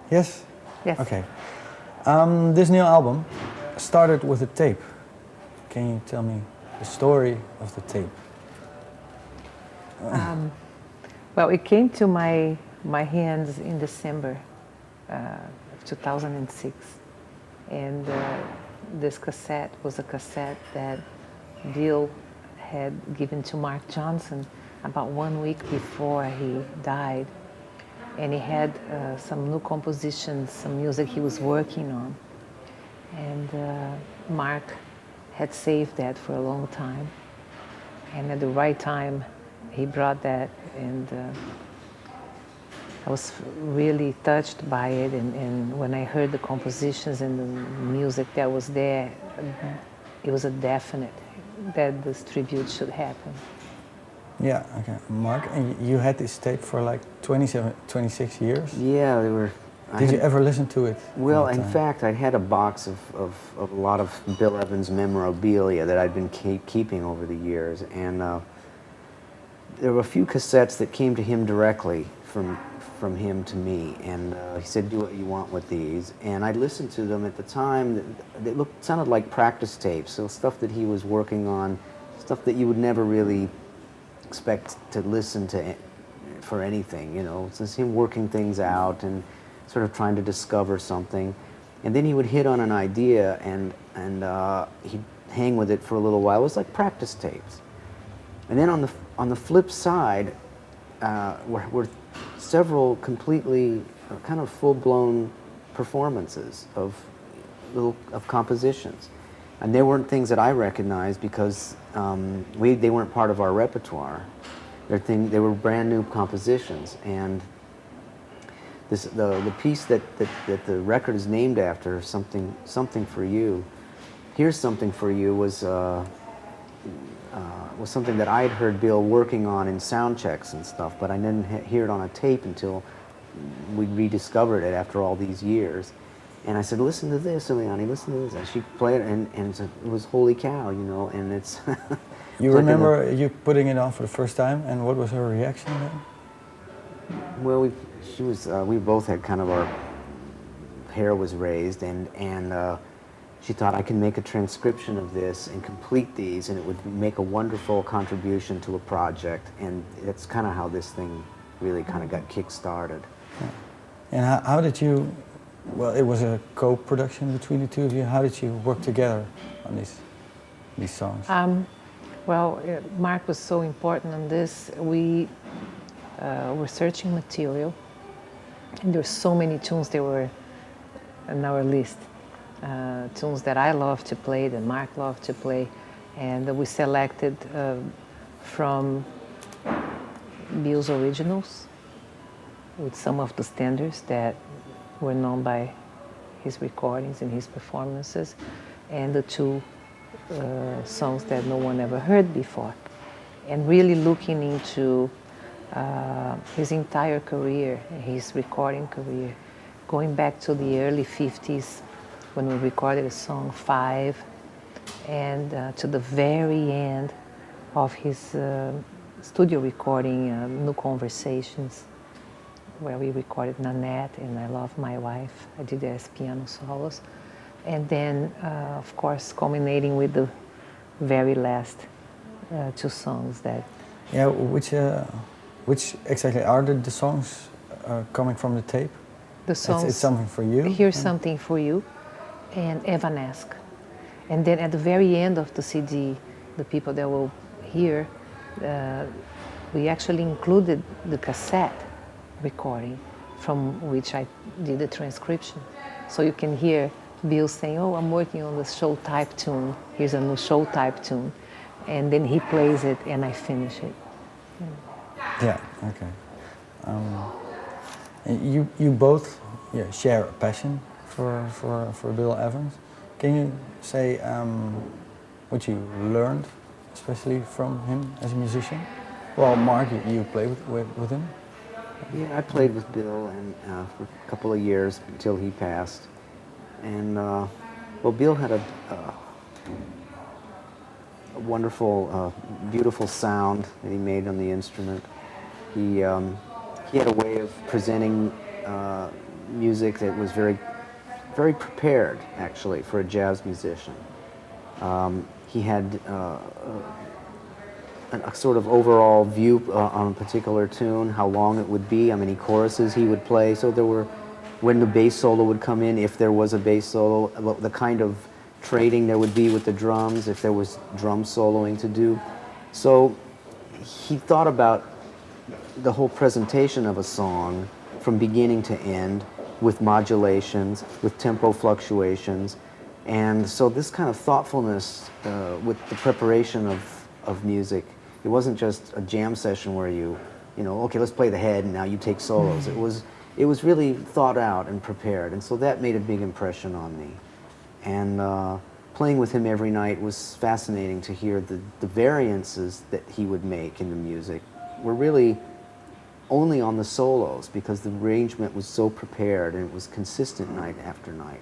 Yes? Yes. Okay. This new album started with a tape. Can you tell me the story of the tape? Well, it came to my hands in December of 2006. And this cassette was a cassette that Bill had given to Mark Johnson about 1 week before he died. And he had some new compositions, some music he was working on. And Mark had saved that for a long time. And at the right time, he brought that, and I was really touched by it. And when I heard the compositions and the music that was there, it was a definite that this tribute should happen. Yeah, okay. Mark, and you had this tape for like 26 years? Yeah, they were. Did you ever listen to it? Well, in fact, I had a box of a lot of Bill Evans memorabilia that I'd been keeping over the years, and there were a few cassettes that came to him directly from him to me, and he said, "Do what you want with these." And I listened to them at the time. They sounded like practice tapes, so stuff that he was working on, stuff that you would never really expect to listen to for anything, you know. It's just him working things out and sort of trying to discover something, and then he would hit on an idea and he'd hang with it for a little while. It was like practice tapes. And then on the flip side were several completely kind of full-blown performances of compositions, and they weren't things that I recognized because they weren't part of our repertoire. They were brand new compositions, and the piece that the record is named after, something for you. Here's Something for You was something that I had heard Bill working on in sound checks and stuff, but I didn't hear it on a tape until we rediscovered it after all these years. And I said, "Listen to this, Eliane, listen to this." And she played it, and it was holy cow, you know. And it's. You remember you putting it on for the first time, and what was her reaction then? Well, we both had kind of our hair was raised, and she thought, I can make a transcription of this and complete these, and it would make a wonderful contribution to a project. And that's kind of how this thing really kind of got kick-started. Yeah. And how did you, well, it was a co-production between the two of you. How did you work together on these songs? Well, Mark was so important on this. We were searching material, and there were so many tunes that were on our list. Tunes that I love to play, that Mark loved to play, and we selected from Bill's originals with some of the standards that were known by his recordings and his performances, and the two songs that no one ever heard before, and really looking into his entire career, his recording career, going back to the early 50s when we recorded a song 5, and to the very end of his studio recording, New Conversations, where we recorded Nanette and I Love My Wife. I did as piano solos. And then, of course, culminating with the very last two songs that... Yeah, which exactly are the songs coming from the tape? The songs... It's Something for You? Here's Something for You, and Evanesque. And then at the very end of the CD, the people that will hear, we actually included the cassette recording from which I did the transcription. So you can hear Bill saying, "Oh, I'm working on the show type tune. Here's a new show type tune." And then he plays it and I finish it. Yeah, okay. You both share a passion for Bill Evans. Can you say what you learned, especially from him as a musician? Well, Mark, you played with him? Yeah, I played with Bill and for a couple of years until he passed. And, well, Bill had a wonderful, beautiful sound that he made on the instrument. He had a way of presenting music that was very, very prepared, actually, for a jazz musician. He had a sort of overall view on a particular tune, how long it would be, how many choruses he would play. So there were, when the bass solo would come in, if there was a bass solo, the kind of trading there would be with the drums, if there was drum soloing to do. So he thought about the whole presentation of a song from beginning to end, with modulations, with tempo fluctuations. And so this kind of thoughtfulness with the preparation of music, it wasn't just a jam session where you know, okay, let's play the head and now you take solos. It was really thought out and prepared. And so that made a big impression on me. And playing with him every night was fascinating to hear the variances that he would make in the music were really only on the solos, because the arrangement was so prepared and it was consistent night after night.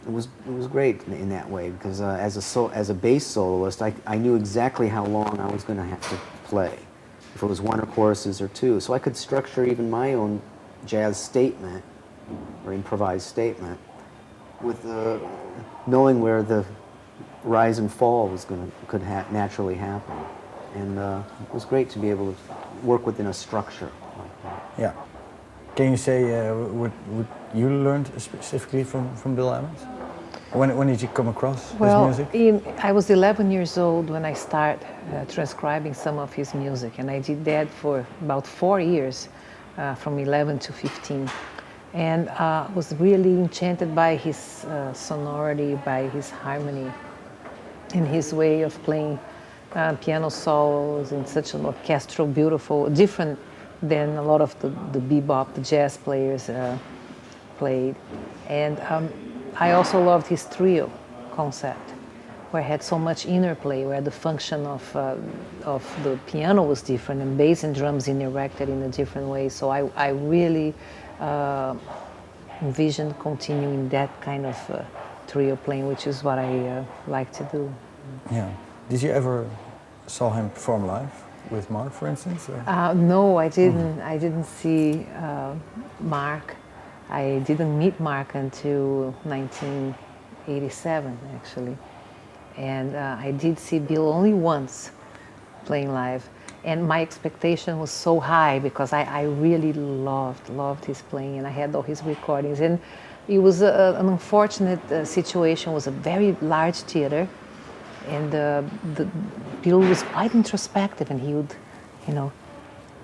It was great in that way, because as a bass soloist, I knew exactly how long I was going to have to play, if it was one or choruses or two. So I could structure even my own jazz statement or improvised statement with knowing where the rise and fall could naturally happen. And it was great to be able to work within a structure like that. Yeah. Can you say what you learned specifically from Bill Evans? When did you come across his music? I was 11 years old when I started transcribing some of his music, and I did that for about 4 years, from 11 to 15. And was really enchanted by his sonority, by his harmony, and his way of playing piano solos in such an orchestral, beautiful, different than a lot of the bebop, the jazz players played. And I also loved his trio concept, where it had so much interplay, where the function of the piano was different and bass and drums interacted in a different way. So I really envisioned continuing that kind of trio playing, which is what I like to do. Yeah. Did you ever saw him perform live with Marc, for instance? No, I didn't. I didn't see Marc. I didn't meet Marc until 1987, actually. And I did see Bill only once playing live. And my expectation was so high because I really loved his playing, and I had all his recordings. And it was an unfortunate situation. It was a very large theater. And Bill was quite introspective, and he would,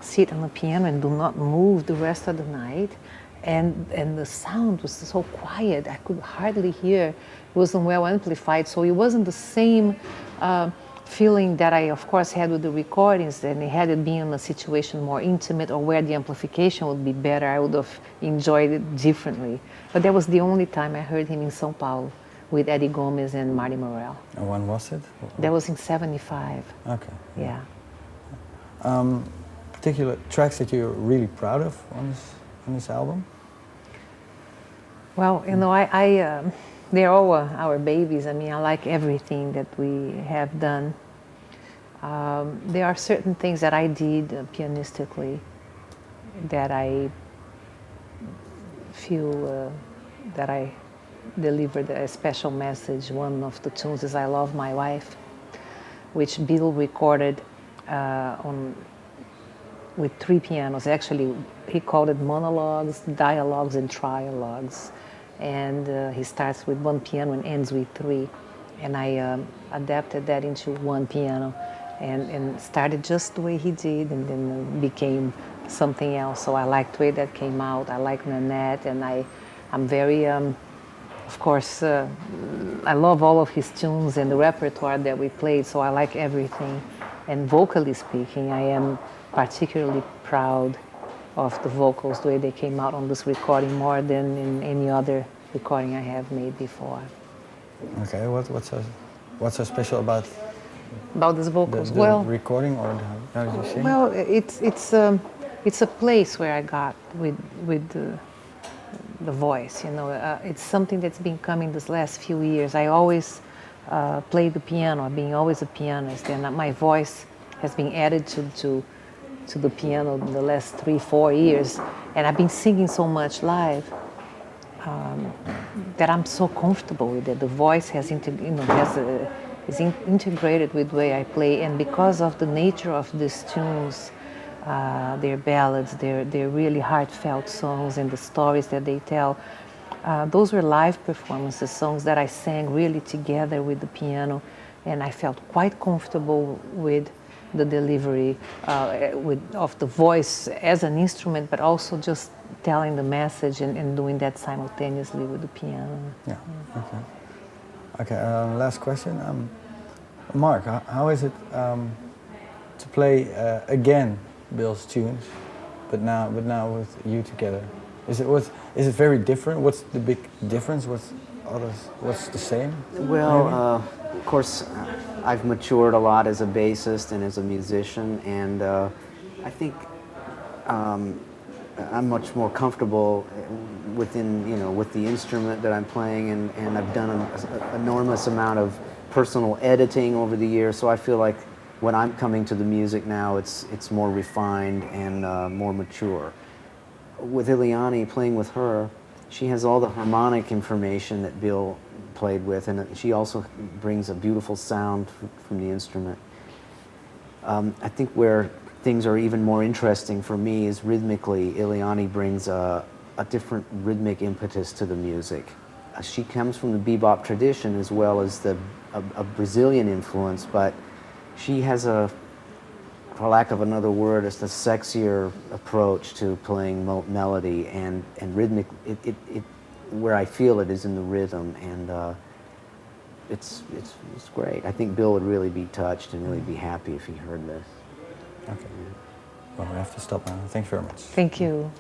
sit on the piano and do not move the rest of the night. And the sound was so quiet, I could hardly hear. It wasn't well amplified, so it wasn't the same feeling that I, of course, had with the recordings. And had it been in a situation more intimate or where the amplification would be better, I would have enjoyed it differently. But that was the only time I heard him in São Paulo, with Eddie Gomez and Marty Morell. And when was it? That was in '75. Okay. Yeah. Particular tracks that you're really proud of on this album? Well, they're all our babies. I mean, I like everything that we have done. There are certain things that I did pianistically that I feel that I delivered a special message. One of the tunes is I Love My Wife, which Bill recorded with 3 pianos. Actually, he called it monologues, dialogues, and trialogues. And he starts with 1 piano and ends with 3. And I adapted that into 1 piano and started just the way he did, and then became something else. So I liked the way that came out. I like Nanette, and I'm very... Of course, I love all of his tunes and the repertoire that we played, so I like everything. And vocally speaking, I am particularly proud of the vocals, the way they came out on this recording, more than in any other recording I have made before. Okay, what's so special about these vocals? The recording, or how did you sing? Well, it's a place where I got with the voice, it's something that's been coming this last few years. I always played the piano, being always a pianist, and my voice has been added to to the piano in the last 3-4 years, and I've been singing so much live that I'm so comfortable with it. The voice has, is integrated with the way I play, and because of the nature of these tunes, their ballads, they're really heartfelt songs, and the stories that they tell. Those were live performances, songs that I sang really together with the piano, and I felt quite comfortable with the delivery of the voice as an instrument, but also just telling the message and doing that simultaneously with the piano. Yeah. Okay. Okay. Last question. Marc, how is it to play again Bill's tunes, but now with you together? Is it very different? What's the big difference? What's others? What's the same? Well, of course, I've matured a lot as a bassist and as a musician, and I think I'm much more comfortable within, with the instrument that I'm playing, and I've done an enormous amount of personal editing over the years, so I feel like when I'm coming to the music now, it's more refined and more mature. With Eliane, playing with her, she has all the harmonic information that Bill played with, and she also brings a beautiful sound from the instrument. I think where things are even more interesting for me is rhythmically, Eliane brings a different rhythmic impetus to the music. She comes from the bebop tradition as well as a Brazilian influence, but she has for lack of another word, it's a sexier approach to playing melody and rhythmic. Where I feel it is in the rhythm, and it's great. I think Bill would really be touched and really be happy if he heard this. Okay. Well, we have to stop now. Thanks very much. Thank you.